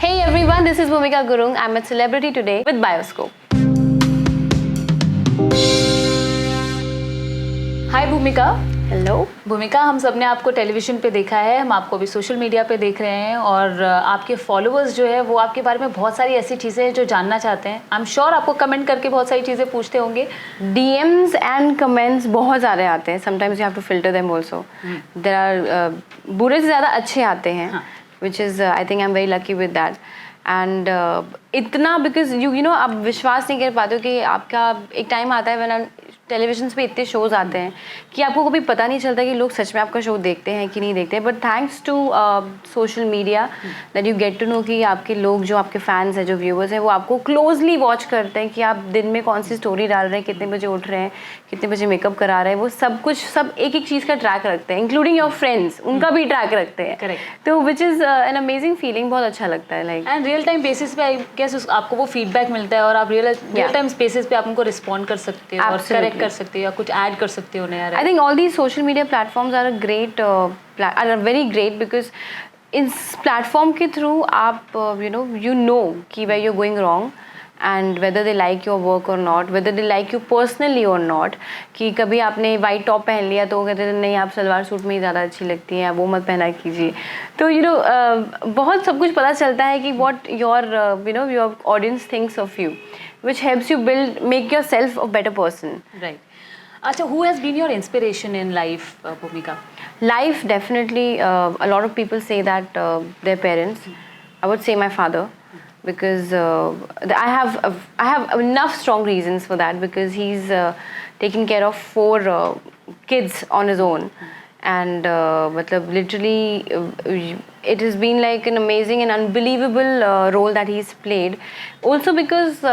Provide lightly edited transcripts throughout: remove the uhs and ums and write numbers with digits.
Hey everyone, this is Bhumika Gurung. I'm a celebrity today with Bioscope. हाय भूमिका। Hello भूमिका, हम सब ने आपको टेलीविज़न पे देखा है, हम आपको भी सोशल मीडिया पे देख रहे हैं और आपके फॉलोअर्स जो है वो आपके बारे में बहुत सारी ऐसी चीज़ें हैं जो जानना चाहते हैं। आई एम श्योर आपको कमेंट करके बहुत सारी चीज़ें पूछते होंगे। DMs एंड कमेंट्स बहुत सारे आते हैं. Sometimes you have to filter them also. There are बुरे से ज़्यादा अच्छे आते हैं, which is I think I am very lucky with that. And इतना बिकॉज यू नो आप विश्वास नहीं कर पाते हो कि आपका एक टाइम आता है व्हेन टेलीविजन पे इतने शोज आते हैं कि आपको कभी पता नहीं चलता कि लोग सच में आपका शो देखते हैं कि नहीं देखते हैं. But thanks to social media that you get to know कि आपके लोग जो आपके फैंस हैं, जो व्यूअर्स हैं, वो आपको क्लोजली वॉच करते हैं कि आप दिन में कौन सी स्टोरी डाल रहे हैं, कितने बजे उठ रहे हैं, कितने बजे मेकअप करा रहे हैं. वो सब कुछ सब एक एक चीज़ का ट्रैक रखते हैं, इंक्लूडिंग योर फ्रेंड्स, उनका भी ट्रैक रखते हैं. करेक्ट. तो which is an amazing feeling. बहुत अच्छा लगता है. Like and real time basis पे आई गेस आपको वो फीडबैक मिलता है और आप रियल टाइम बेसिस पे आप उनको रिस्पॉन्ड कर सकते हो और करेक्ट कर सकते हो या कुछ ऐड कर सकते हो नया. I think all these social media platforms are a great, are very great because इस प्लेटफॉर्म के थ्रू आप you know कि where you're going wrong and whether they like your work or not, whether they like you personally or not. कि कभी आपने white top पहन लिया तो कहते हैं नहीं आप सलवार सूट में ही ज़्यादा अच्छी लगती हैं, वो मत पहना कीजिए. तो बहुत सब कुछ पता चलता है कि what your audience thinks of you, which helps you make yourself a better person. Right. अच्छा, who has been your inspiration in life, Bhumika? Life, definitely. A lot of people say that their parents. I would say my father, because I have enough strong reasons for that, because he's taking care of 4 kids on his own, and matlab literally it has been like an amazing and unbelievable role that he's played. Also because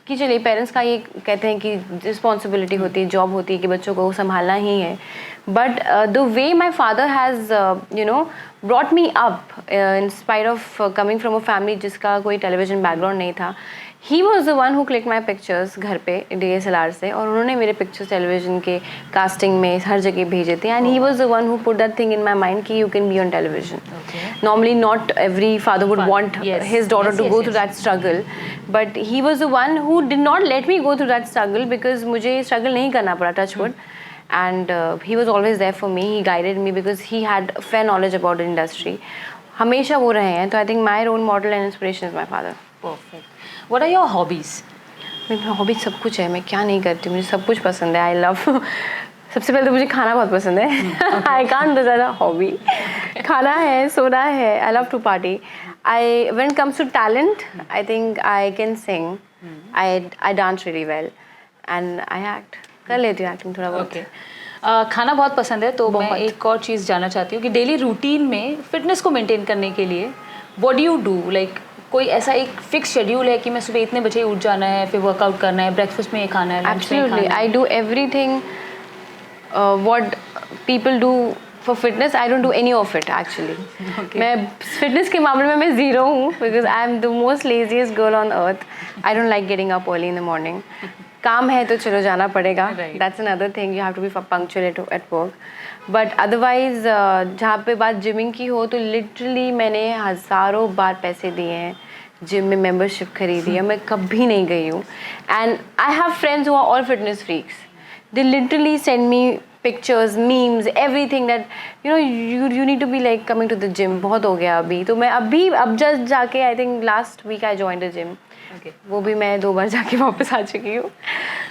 कि चलिए parents का ये कहते हैं कि responsibility होती है, job होती है कि बच्चों को संभालना ही है. But the way my father has brought me up in spite of coming from a family जिसका कोई टेलीविजन बैकग्राउंड नहीं था. ही was the one who click my pictures घर पे DSLR से, और उन्होंने मेरे पिक्चर्स टेलीविजन के कास्टिंग में हर जगह भेजे थे. And he was the one who put that thing in my mind कि you can be on television. Normally not every father would want his daughter to go through that struggle, but he was the one who did not let me go through that struggle because मुझे struggle नहीं करना पड़ा, touch wood. And he was always there for me. He guided me because he had fair knowledge about the industry. हमेशा वो रहे हैं. तो I think my role model and inspiration is my father. Perfect. What are your hobbies? मेरी hobbies सब कुछ है. मैं क्या नहीं करती, मुझे सब कुछ पसंद है. आई लव सबसे पहले तो मुझे खाना बहुत पसंद है. I can't do that hobby. खाना है, सोना है. I love to party. When it comes to talent, I think I can sing. I dance really well and I act. कर लेती हूँ एक्टिंग थोड़ा बहुत. Okay. खाना बहुत पसंद है, तो मैं एक और चीज़ जानना चाहती हूँ कि डेली रूटीन में फिटनेस को मेंटेन करने के लिए what do you do? Like कोई ऐसा एक फिक्स शेड्यूल है कि मैं सुबह इतने बजे उठ जाना है, फिर वर्कआउट करना है, ब्रेकफास्ट में ये खाना है, लंच में ये खाना है? Absolutely. I do everything what people do for fitness. I don't do any of it actually. Okay. मैं फिटनेस के मामले में मैं ज़ीरो हूँ because I am the most laziest girl on earth. I don't like getting up early in the morning. काम है तो चलो जाना पड़ेगा. Right. That's another thing. You have to be punctual at work. But otherwise जहाँ पे बात gymming की हो तो लिटरली मैंने हज़ारों बार पैसे दिए हैं, जिम में मेंबरशिप खरीदी है, मैं कभी नहीं गई हूँ. And I have friends who are all fitness freaks. They literally send me pictures, memes, everything that you need to be like coming to the gym. बहुत हो गया अभी. तो मैं अब जस्ट जाके I think last week I joined a gym. Okay. वो भी मैं 2 बार जाके वापस आ चुकी हूँ.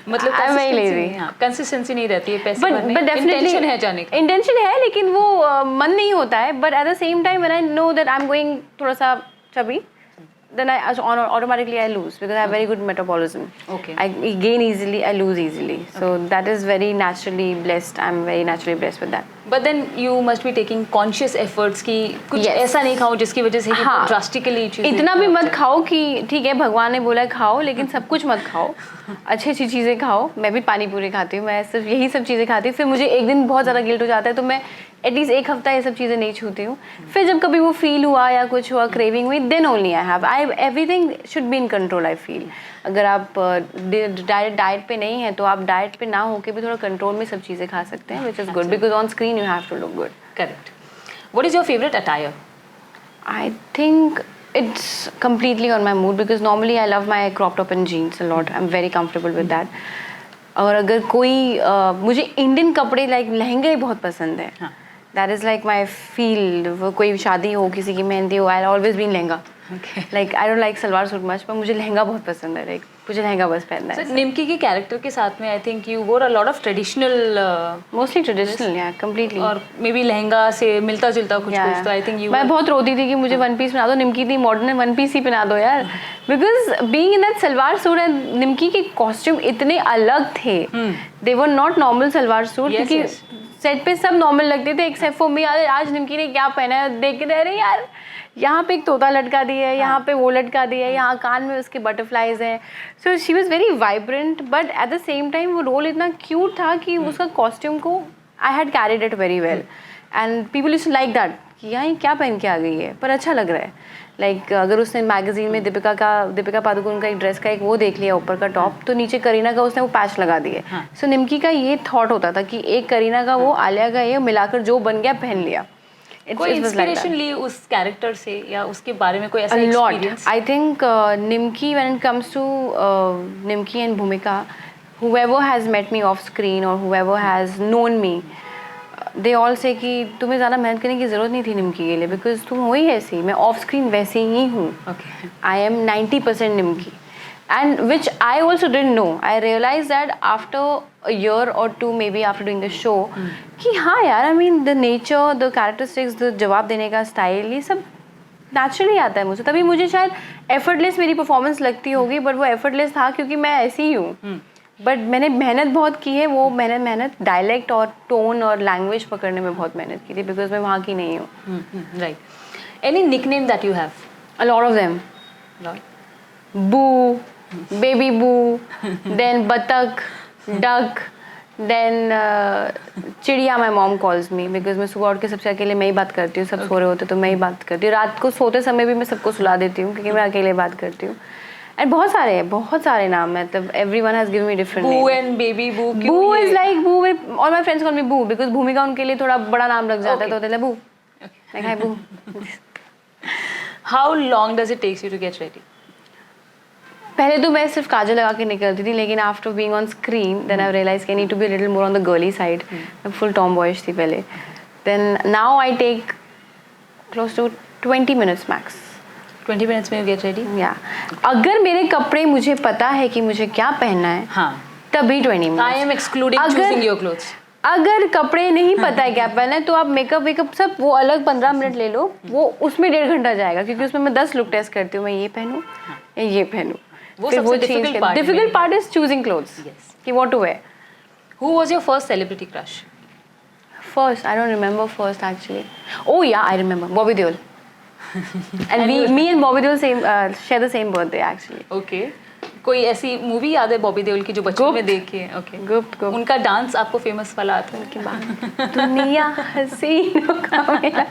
मतलब कंसिस्टेंसी नहीं रहती है पैसे भरने. इंटेंशन है जाने का. इंटेंशन है, लेकिन वो मन नहीं होता है. But at the same time when I know that I am going थोड़ा सा chubby, then I automatically I lose because I have very good metabolism. Okay. I gain easily, I lose easily. So that is very naturally blessed. I'm very naturally blessed with that. But then you must be taking conscious efforts कि कुछ ऐसा नहीं खाओ जिसकी वजह से drastically चीज़ें. इतना भी मत खाओ कि ठीक है भगवान ने बोला खाओ, लेकिन सब कुछ मत खाओ. अच्छी अच्छी चीज़ें खाओ. मैं भी पानी पूरी खाती हूँ, मैं सिर्फ यही सब चीज़ें खाती हूँ. फिर मुझे एक दिन बहुत ज़्यादा गिल्ट हो जाता है तो मैं एटलीस्ट 1 हफ्ता ये सब चीज़ें नहीं छूती हूँ. फिर जब कभी वो फील हुआ या कुछ हुआ, क्रेविंग हुई, then only I everything should be in control. I feel अगर आप डाइट पे नहीं है तो आप डाइट पे ना होके भी थोड़ा कंट्रोल में सब चीज़ें खा सकते हैं, which is good because on screen you have to look good. Correct. What is your favourite attire? I think It's completely on my mood because normally I love my crop top and jeans a lot. I'm very comfortable with that. और अगर कोई मुझे Indian कपड़े like लहंगे बहुत पसंद है. That is like my field. वो कोई शादी हो, किसी की मेहंदी हो, I always been lehenga. Like I don't like salwar suit much, पर मुझे लहंगा बहुत पसंद है. लाइक मुझे लहंगा बस पहनना है. निमकी के कैरेक्टर के साथ में आई थिंक यू वोर a lot of traditional, mostly traditional, या कम्प्लीटली. और मे बी लहंगा से मिलता जुलता कुछ कुछ. तो आई थिंक यू, मैं बहुत रोती थी कि मुझे वन पीस पहना दो. निमकी इतनी मॉडर्न है, वन पीस ही पहना दो यार. Because being in that salwar suit and Nimki के कॉस्ट्यूम इतने अलग थे. They were not normal salwar suit, क्योंकि सेट पे सब नॉर्मल लगते थे एक्सेप्ट फॉर मी. आज निमकी ने क्या पहना है देख के, अरे यार यहाँ पे एक तोता लटका दिया है, यहाँ पे वो लटका दिया है, यहाँ कान में उसके बटरफ्लाइज हैं. So she was very vibrant, but at the same time वो रोल इतना क्यूट था कि उसका कॉस्ट्यूम को I had carried it very well. And people used to like that कि यहाँ क्या पहन के आ गई है, पर अच्छा लग रहा है. लाइक अगर उसने मैगजीन में दीपिका पादुकोण का एक ड्रेस का एक वो देख लिया ऊपर का टॉप, तो नीचे करीना का उसने वो पैच लगा दिए. सो निमकी का ये थॉट होता था कि एक करीना का वो, आलिया का ये मिलाकर जो बन गया पहन लिया. कोई इंस्पिरेशन ली उस कैरेक्टर से या उसके बारे में कोई ऐसा experience? I think Nimki, when it comes to Nimki and Bhumika, whoever has met me off screen or whoever has known me, they all say कि तुम्हें ज़्यादा मेहनत करने की ज़रूरत नहीं थी निमकी के लिए, बिकॉज तुम हो ही ऐसी. मैं ऑफ स्क्रीन वैसे ही हूँ. I am 90% Nimki. And which I also didn't know. I realized that after a year or two, maybe after doing the show, कि हाँ यार, I mean the nature, the characteristics, the जवाब देने का style, ये सब naturally आता है मुझे. तभी मुझे शायद effortless मेरी performance लगती होगी, but वो effortless था क्योंकि मैं ऐसी ही हूँ. But मैंने मेहनत बहुत की है. वो मेहनत डायलेक्ट और टोन और लैंग्वेज पकड़ने में बहुत मेहनत की थी, बिकॉज मैं वहाँ की नहीं हूँ. Right. Any nickname that you have? A lot of them. Boo, baby boo, then बतख, duck, then चिड़िया. my mom calls me because मैं सुबह उठ के सबसे अकेले मैं ही बात करती हूँ. सब सो रहे होते तो मैं ही बात करती हूँ. रात को सोते समय भी मैं सबको सुला देती हूँ क्योंकि मैं अकेले बात करती हूँ. एंड बहुत सारे नाम. मतलब everyone has given me different names. Boo and baby boo. Boo is like boo. All my friends call me boo because भूमिका उनके लिए थोड़ा बड़ा नाम लग जाता है, तो होता है boo. Like hi boo. How long does it takes you to get ready? पहले तो मैं सिर्फ काजल लगा के निकलती थी, लेकिन after being on screen then I realise I need to be little more on the girly side. मैं फुल टॉम बॉयज थी पहले. Then now I take close to 20 minutes max. 20 minutes में you get ready? या अगर मेरे कपड़े मुझे पता है कि मुझे क्या पहनना है, हाँ, तभी 20 minutes. I am excluding choosing your clothes. अगर कपड़े नहीं पता है क्या पहनना है, तो आप मेकअप वेकअप सब वो अलग 15 मिनट ले लो, वो उसमें 1.5 घंटा जाएगा, क्योंकि उसमें मैं 10 लुक टेस्ट करती हूँ. मैं ये पहनूँ या ये पहनूँ. वो सबसे difficult part is choosing clothes कि what to wear. Who was your first celebrity crush? First, I don't remember first actually. Oh yeah, I remember Bobby Deol. And me and Bobby Deol share the same birthday actually. Okay. कोई ऐसी movie याद है बॉबी देओल की जो बचपन में देखी है? ओके. गुप्त. उनका डांस आपको फेमस वाला आता है? उनके बाद दुनिया हसीनों का मेला.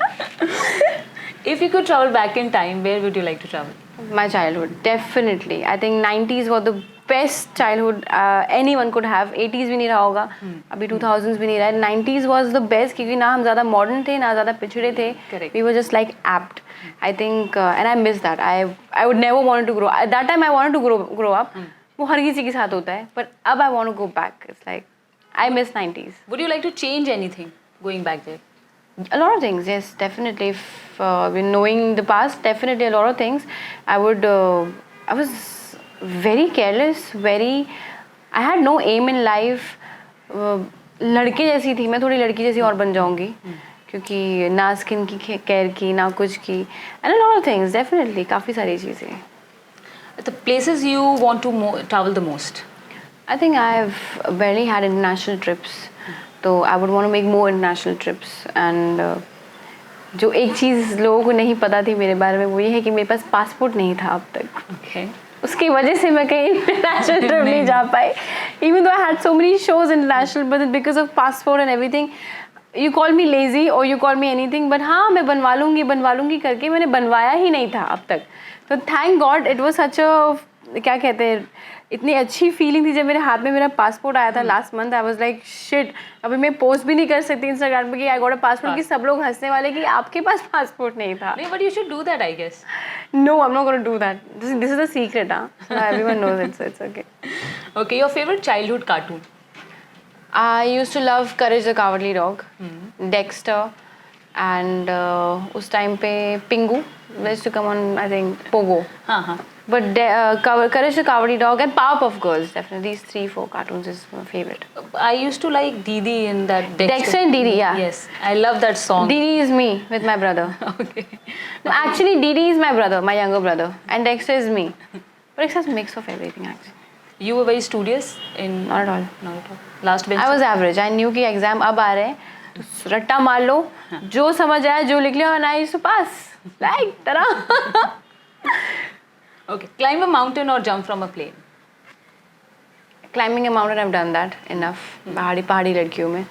If you could travel back in time, where would you like to travel? My childhood, definitely. I think 90s were the best childhood anyone could have. 80s भी नहीं रहा होगा, अभी 2000s भी नहीं रहा है. 90s was the best क्योंकि ना हम ज़्यादा modern थे, ना ज़्यादा पिछड़े थे. Correct. We were just like apt. I think and I miss that. I would never wanted to grow. At that time I wanted to grow up. वो हर किसी के साथ होता है, but अब I want to go back. It's like I miss 90s. Would you like to change anything going back there? A lot of things, yes, definitely. If knowing the past, definitely a lot of things. I was very careless, I had no aim in life. लड़के जैसी थी मैं, थोड़ी लड़की जैसी और बन जाऊंगी, क्योंकि ना स्किन की केयर की, ना कुछ की. And a lot of things, definitely, काफ़ी सारी चीज़ें. The places you want to travel the most? I think I've barely had international trips. तो I would want to make more international trips. And जो एक चीज़ लोगों को नहीं पता थी मेरे बारे में, वो ये है कि मेरे पास पासपोर्ट नहीं था अब तक. Okay. उसकी वजह से मैं कहीं इंटरनेशनल ट्रिप नहीं जा पाई. Even though I had so many shows international, but because of passport and everything, you call me lazy और you call me anything, but हाँ मैं बनवा लूँगी करके मैंने बनवाया ही नहीं था अब तक. तो thank God it was such a क्या कहते हैं, इतनी अच्छी फीलिंग थी जब मेरे हाथ में मेरा पासपोर्ट आया था last month. I was like shit, अभी मैं पोस्ट भी नहीं कर सकती इंस्टाग्राम पे कि आई गॉट अ पासपोर्ट, कि सब लोग हंसने वाले कि आपके पास पासपोर्ट नहीं था. नहीं, but you should do that I guess. No, I'm not going to do that. This is a secret, huh? So everyone knows it, so it's okay. Okay, your favorite childhood cartoon? I used to love Courage the Cowardly Dog, Dexter, and उस time पे Pingu used to come on, I think Pogo. हाँ. But Courage the Cowardly Dog and Powerpuff Girls, definitely these 3-4 cartoons is my favorite. I used to like Didi in that Dexter and Didi, yeah. Yes, I love that song. Didi is me with my brother. Okay. No, actually Didi is my brother, my younger brother, and Dexter is me. But it's a mix of everything actually. You were very studious in? Not at all. Not at all. Last bench? I was average. I knew कि exam अब आ रहे हैं तो रट्टा मार लो, जो समझ आया जो लिख लिया, and I used to pass like तरह. Okay. Climb a mountain or jump from a plane? Climbing a mountain, I've done that enough. पहाड़ी लड़कियों में.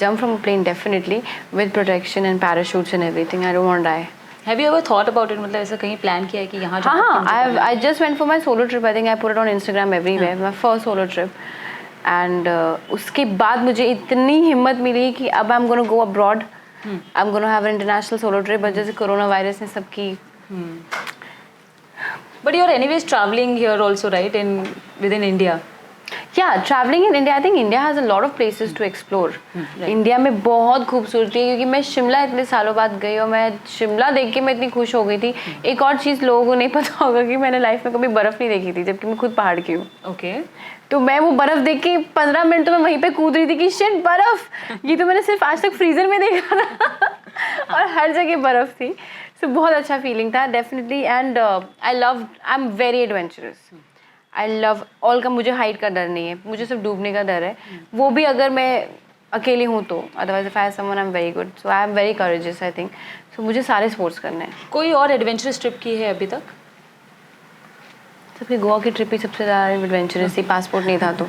Jump from a plane definitely with protection and parachutes and everything. I don't want to die. Have you ever thought about it? मतलब ऐसा कहीं plan किया है कि यहाँ jump हाँ. I just went for my solo trip. I think I put it on Instagram everywhere. My first solo trip. And उसके बाद मुझे इतनी हिम्मत मिली कि अब I'm going to go abroad. I'm going to have an international solo trip. But जैसे corona virus ने सबकी. But you're anyways traveling here also, right? Within India. Yeah, traveling in India, I think India has a lot of places to explore. India में बहुत खूबसूरती है, क्योंकि मैं शिमला इतने सालों बाद गई और मैं शिमला देख के मैं इतनी खुश हो गई थी. एक और चीज़ लोगों को नहीं पता होगा कि मैंने लाइफ में कभी बर्फ़ नहीं देखी थी, जबकि मैं खुद पहाड़ की हूँ. Okay. तो मैं वो बर्फ़ देख के 15 मिनट तो मैं वहीं पे कूद रही थी कि शिट बर्फ़, ये तो मैंने सिर्फ आज तक फ्रीज़र में देखा था. और हर जगह बर्फ़ थी. सो बहुत अच्छा फीलिंग था definitely. And I am very adventurous. I love all का. मुझे हाइट का डर नहीं है, मुझे सिर्फ डूबने का डर है. वो भी अगर मैं अकेली हूँ तो. Otherwise if I have someone I am very good. So I am very courageous I think. So मुझे सारे स्पोर्ट्स करने हैं. कोई और एडवेंचरस ट्रिप की है अभी तक? सबसे गोवा की ट्रिप ही सबसे ज़्यादा एडवेंचरस थी. पासपोर्ट नहीं था तो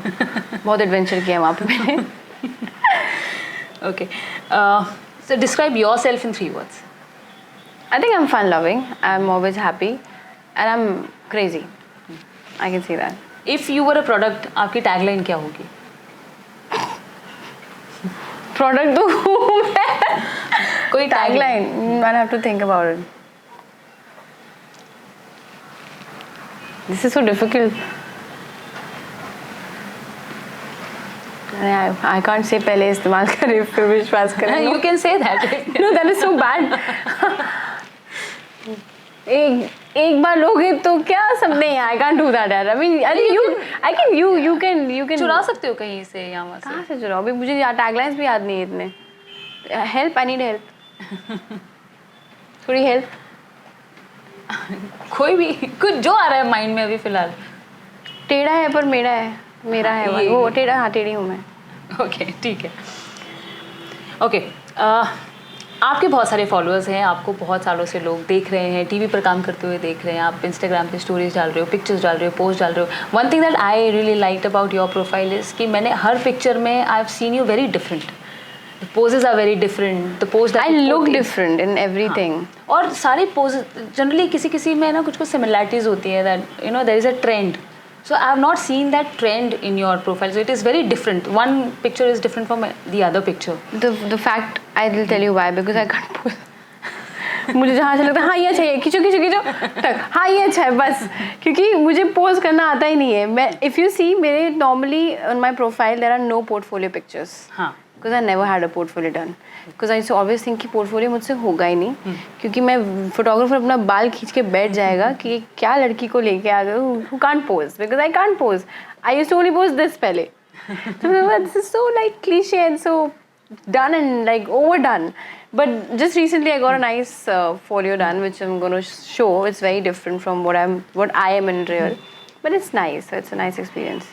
बहुत एडवेंचर किया वहाँ पे मैंने. Okay. So describe yourself in 3 words. I think I'm fun loving. I'm always happy, and I'm crazy. I can see that. If you were a product, आपकी टैगलाइन क्या होगी? Product तो हूँ मैं. कोई tagline. I'll have to think about it. This is so difficult. I can't say पहले इस्तेमाल करें फिर विश्वास करें. You can say that. No, that is so bad. एक बार लोगे तो क्या सब नहीं. I can't do that यार. I mean, you can चुरा सकते हो कहीं से या वहाँ से. कहाँ से चुराओ? अभी मुझे टैगलाइंस भी याद नहीं है इतने. Help, I need help. थोड़ी हेल्प. कोई भी कुछ जो आ रहा है माइंड में अभी फिलहाल. टेढ़ा है पर मेरा है. मेरा है वो टेढ़ा. हाँ, टेढ़ी हूँ मैं. ओके, ठीक है. ओके. आपके बहुत सारे फॉलोअर्स हैं, आपको बहुत सालों से लोग देख रहे हैं, टीवी पर काम करते हुए देख रहे हैं, आप इंस्टाग्राम पे स्टोरीज डाल रहे हो, पिक्चर्स डाल रहे हो, पोस्ट डाल रहे हो. One thing that I really liked about your profile is कि मैंने हर पिक्चर में I have seen you very different. The poses are very different. The pose I look different in everything. और सारे पोज जनरली किसी में ना कुछ सिमिलैरिटीज़ होती है. That you know there is a trend. So I have not seen that trend in your profile. So it is very different. One picture is different from the other picture. The fact I will tell you why, because I can't post. मुझे जहाँ अच्छा लगता है हाँ ये अच्छा है, खींचो तक हाँ ये अच्छा है बस. क्योंकि मुझे पोस्ट करना आता ही नहीं है. मैं if you see मेरे normally on my profile there are no portfolio pictures. हाँ. Because I never had a portfolio done. Because I used to always think कि portfolio मुझसे होगा ही नहीं. क्योंकि मैं फोटोग्राफर अपना बाल खींच के बैठ जाएगा कि क्या लड़की को लेके आ गए. Who can't pose? Because I can't pose. I used to only pose this पहले. So this is so like cliche and so done and like overdone. But just recently I got a nice folio done which I'm going to show. It's very different from what I am in real. But it's nice. So it's a nice experience.